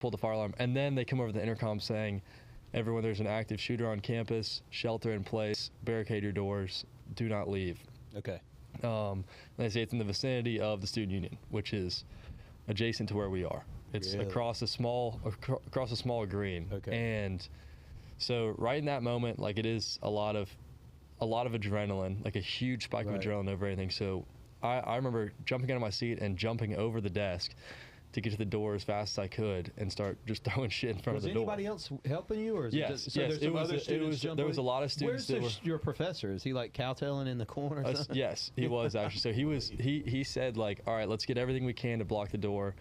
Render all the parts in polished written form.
pull the fire alarm, and then they come over the intercom saying, everyone, there's an active shooter on campus, shelter in place, barricade your doors, do not leave. Okay. They say it's in the vicinity of the student union, which is adjacent to where we are. It's Really? across a small green. Okay. And so right in that moment, like, it is a lot of adrenaline, like a huge spike of adrenaline over everything. So I remember jumping out of my seat and jumping over the desk to get to the door as fast as I could and start just throwing shit in front of the door. Was anybody else helping you, or is Yes, it just, so yes, there's some other students jumping? there was a lot of students. Where's your professor? Is he like cowtailing in the corner or something? Yes, he was actually. So he said, like, all right, let's get everything we can to block the door,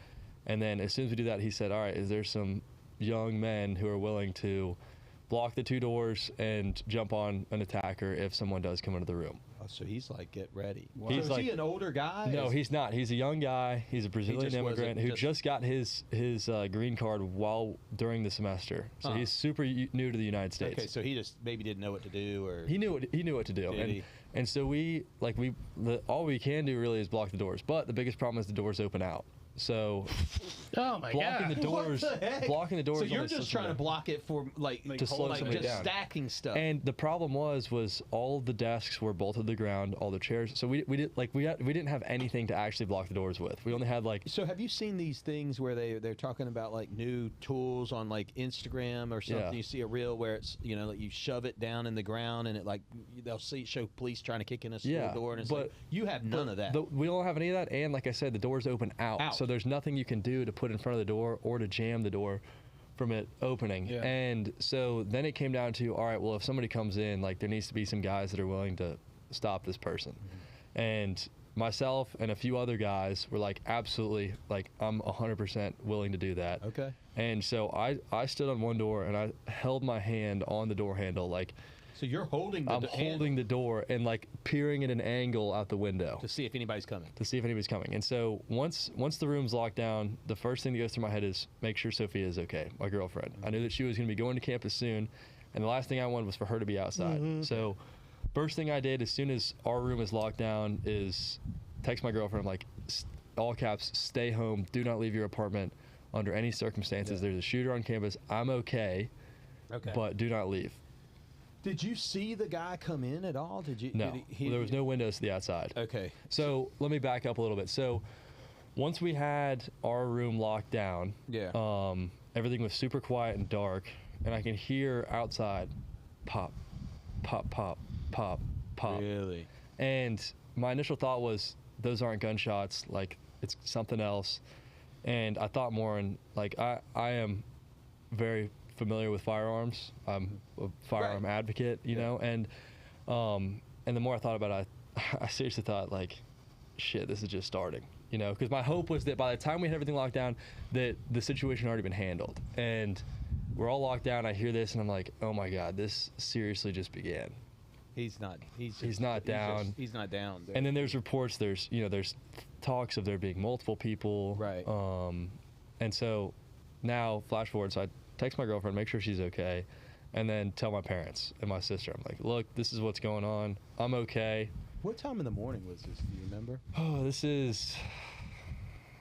and then as soon as we do that, he said, all right, is there some young men who are willing to block the 2 doors and jump on an attacker if someone does come into the room? Oh, so he's like, get ready. Wow. So He's is like, he an older guy? No, he's not. He's a young guy. He's a Brazilian immigrant who just got his green card during the semester. So he's super new to the United States. Okay, so he just maybe didn't know what to do, or he knew what to do. And so all we can do really is block the doors. But the biggest problem is the doors open out. So blocking the doors. So you're just trying to block it for to slow somebody down. Stacking stuff. And the problem was all the desks were bolted to the ground, all the chairs. So we didn't have anything to actually block the doors with. We only had So have you seen these things where they're talking about like new tools on like Instagram or something? Yeah. You see a reel where it's like you shove it down in the ground and it like they'll show police trying to kick in a school door, and it's like you have none of that. We don't have any of that, and like I said, the doors open out. So there's nothing you can do to put in front of the door or to jam the door from it opening. Yeah. And so then it came down to, all right, well, if somebody comes in, like, there needs to be some guys that are willing to stop this person. Mm-hmm. And myself and a few other guys were like, absolutely, like, I'm 100% willing to do that. Okay. And so I stood on one door and I held my hand on the door handle, like, so you're holding the holding the door and like peering at an angle out the window to see if anybody's coming. And so once the room's locked down, the first thing that goes through my head is make sure Sophia is okay, my girlfriend. Mm-hmm. I knew that she was going to be going to campus soon, and the last thing I wanted was for her to be outside. Mm-hmm. So first thing I did as soon as our room is locked down is text my girlfriend, like, all caps, stay home, do not leave your apartment under any circumstances. There's a shooter on campus. I'm okay, but do not leave. Did you see the guy come in at all? No, there was no windows to the outside. Okay. So let me back up a little bit. So once we had our room locked down, everything was super quiet and dark, and I can hear outside pop, pop, pop, pop, pop. Really? And my initial thought was, those aren't gunshots, like, it's something else. And I thought more in, like, I am very familiar with firearms. I'm a firearm advocate, you know, and the more I thought about it, I seriously thought, like, shit, this is just starting, you know, because my hope was that by the time we had everything locked down, that the situation had already been handled. And we're all locked down. I hear this and I'm like, oh my God, this seriously just began. He's not down. He's not down. And then there's reports, there's talks of there being multiple people. Right. And so now flash forward, so I text my girlfriend, make sure she's okay, and then tell my parents and my sister. I'm like, look, this is what's going on. I'm okay. What time in the morning was this? Do you remember? Oh, this is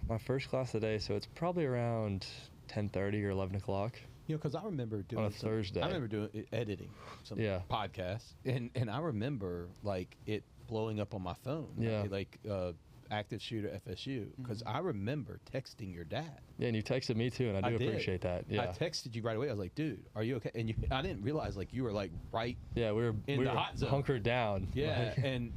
my first class of the day, so it's probably around 10:30 or 11 o'clock. You know, because I remember doing on a Thursday. I remember doing editing some podcasts, and I remember like it blowing up on my phone. Yeah. Like active shooter FSU, because I remember texting your dad. Yeah, and you texted me too, and I do appreciate that. Yeah. I texted you right away. I was like, dude, are you okay? And I didn't realize like you were like right. Yeah, we were the hot zone. Hunkered down. Yeah, and.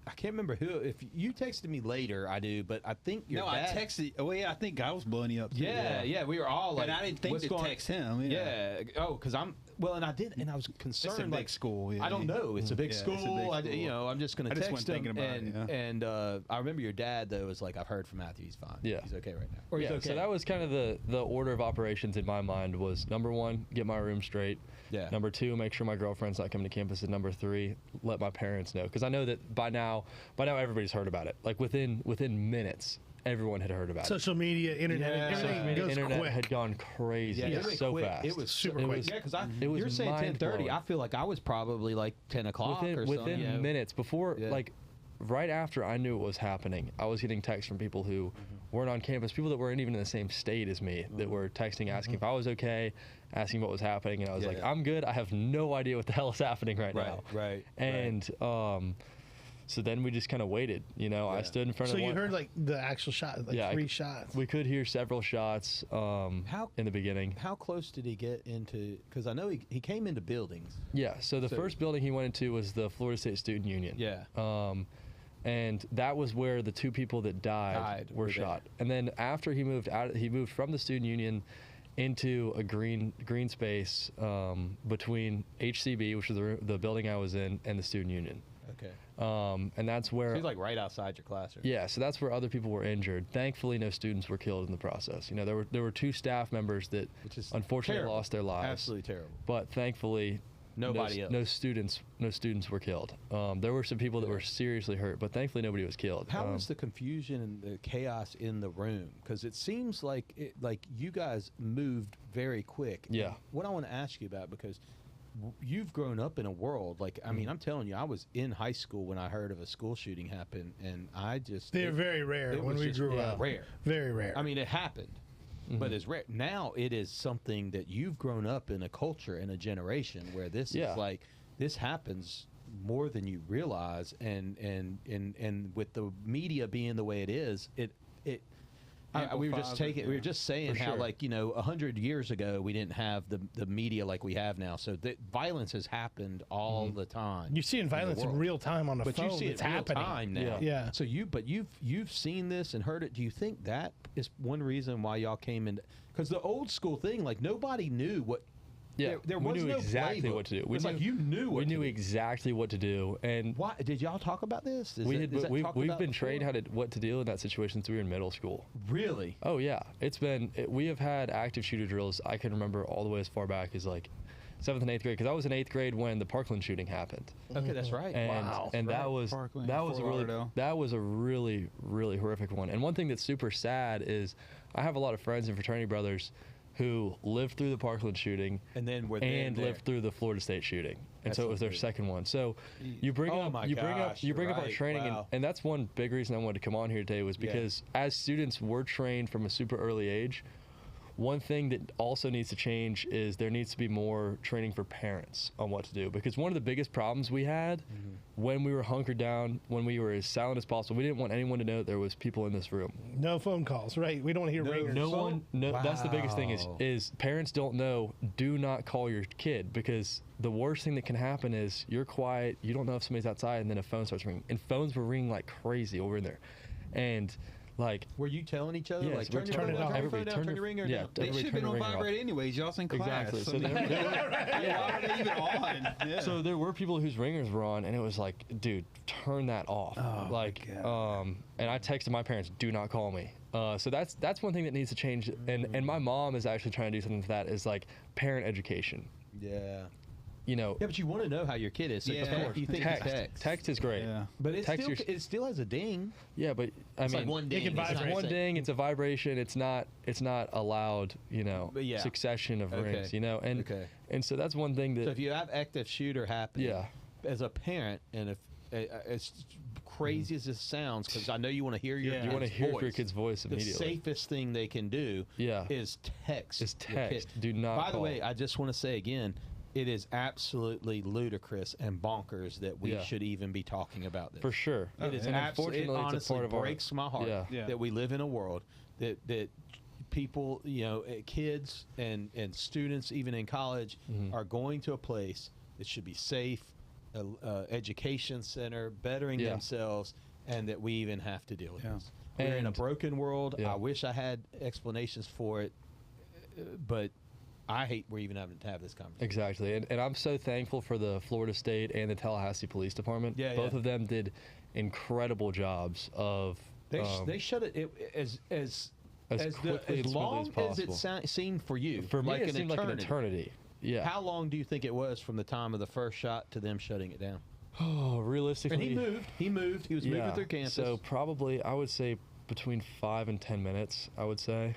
I can't remember who. If you texted me later, I do, but I think your dad. I texted. Oh yeah, I think I was blowing you up too. Yeah, we were all like. And I didn't think to text him. Yeah. Oh, because I'm. Well, and I did, and I was concerned. It's a big school. Yeah, I don't know. It's a big school. It's a big school. I'm just going to text him. And I remember your dad though was like, I've heard from Matthew. He's fine. Yeah, he's okay right now. Or he's okay. So that was kind of the order of operations in my mind was, number one, get my room straight. Yeah. Number two, make sure my girlfriend's not coming to campus. And number three, let my parents know, because I know that by now everybody's heard about it. Like within minutes, everyone had heard about Social media, internet, everything goes internet quick. had gone crazy. Yeah, so quick. fast. It was super quick. Yeah, because you're saying 10:30. I feel like I was probably like 10 o'clock or something. Within minutes before, like right after I knew what was happening, I was getting texts from people who weren't on campus, people that weren't even in the same state as me, that were texting, asking if I was okay, asking what was happening, and I was like, I'm good. I have no idea what the hell is happening right now. Right. And so then we just kind of waited. You know, I stood in front of. So you heard like the actual shot, like 3 shots. We could hear several shots in the beginning. How close did he get into? Because I know he came into buildings. Yeah. So the first building he went into was the Florida State Student Union. Yeah. And that was where the 2 people that died were shot. And then after he moved from the Student Union into a green space between HCB, which is the building I was in, and the Student Union. Okay. And that's where. So he's like right outside your classroom. Yeah, so that's where other people were injured. Thankfully, no students were killed in the process. You know, there were 2 staff members that unfortunately lost their lives. Absolutely terrible. But thankfully, nobody else. No students were killed. There were some people that were seriously hurt, but thankfully nobody was killed. How was the confusion and the chaos in the room? Because it seems like you guys moved very quick. Yeah. And what I want to ask you about, because you've grown up in a world like, I mean, I'm telling you, I was in high school when I heard of a school shooting happen, and they're very rare when we grew up. Rare. Very rare. I mean, it happened, but it's rare. Now it is something that you've grown up in a culture and a generation where this is like, this happens more than you realize, and with the media being the way it is, we were just saying how, like, you know, 100 years ago we didn't have the media like we have now. So the violence has happened all the time. You're seeing violence in real time on the phone. But you see it real time now. Yeah. So you've seen this and heard it. Do you think that is one reason why y'all came in? Because the old school thing, like, nobody knew what. Yeah, there we was knew no exactly playbook. what to do. It's like you knew what we to knew do. exactly what to do. And why did y'all talk about this? we've been trained what to deal in that situation since we were in middle school. Really? Oh yeah, we have had active shooter drills. I can remember all the way as far back as like 7th and 8th grade, because I was in 8th grade when the Parkland shooting happened. Okay, that's right. And, wow. And right. that was a really horrific one. And one thing that's super sad is I have a lot of friends and fraternity brothers who lived through the Parkland shooting and then lived through the Florida State shooting, and so it was their second one. So you bring up our training, and that's one big reason I wanted to come on here today, was because as students, we're trained from a super early age. One thing that also needs to change is there needs to be more training for parents on what to do, because one of the biggest problems we had when we were hunkered down, when we were as silent as possible, we didn't want anyone to know that there was people in this room. No phone calls, right? We don't want to hear ringers. That's the biggest thing is parents don't know, do not call your kid, because the worst thing that can happen is you're quiet, you don't know if somebody's outside, and then a phone starts ringing. And phones were ringing like crazy over in there. And like, were you telling each other, yes, like, turn your phone down, turn your ringer down? They should have been on vibrate anyways. Y'all's in class. Exactly. So why are they even on? Yeah. So there were people whose ringers were on, and it was like, dude, turn that off. And I texted my parents, do not call me. So that's one thing that needs to change. And my mom is actually trying to do something for that, is like parent education. Yeah. You know, but you want to know how your kid is. So of course, you think text is great. Yeah. But it still has a ding. Yeah, but I mean, like one ding. It's one ding. It's a vibration. It's not a loud, succession of rings. You know, and so that's one thing that. So if you have active shooter happening, as a parent, and if as crazy as this sounds, because I know you want to hear your kid's voice immediately. The safest thing they can do is text. Do not. By the way, I just want to say again, it is absolutely ludicrous and bonkers that we should even be talking about this. For sure. It is absolutely, it honestly breaks my heart that we live in a world that people, kids and students, even in college, are going to a place that should be safe, education center, bettering themselves, and that we even have to deal with this. We're in a broken world. I wish I had explanations for it, but I hate we're even having to have this conversation. Exactly, and I'm so thankful for the Florida State and the Tallahassee Police Department. Both of them did incredible jobs of. They shut it as quickly as long as it seemed for you. For me, it seemed like an eternity. Yeah. How long do you think it was from the time of the first shot to them shutting it down? Oh, realistically. And he moved. He was moving through campus. So probably, I would say between 5 and 10 minutes. I would say.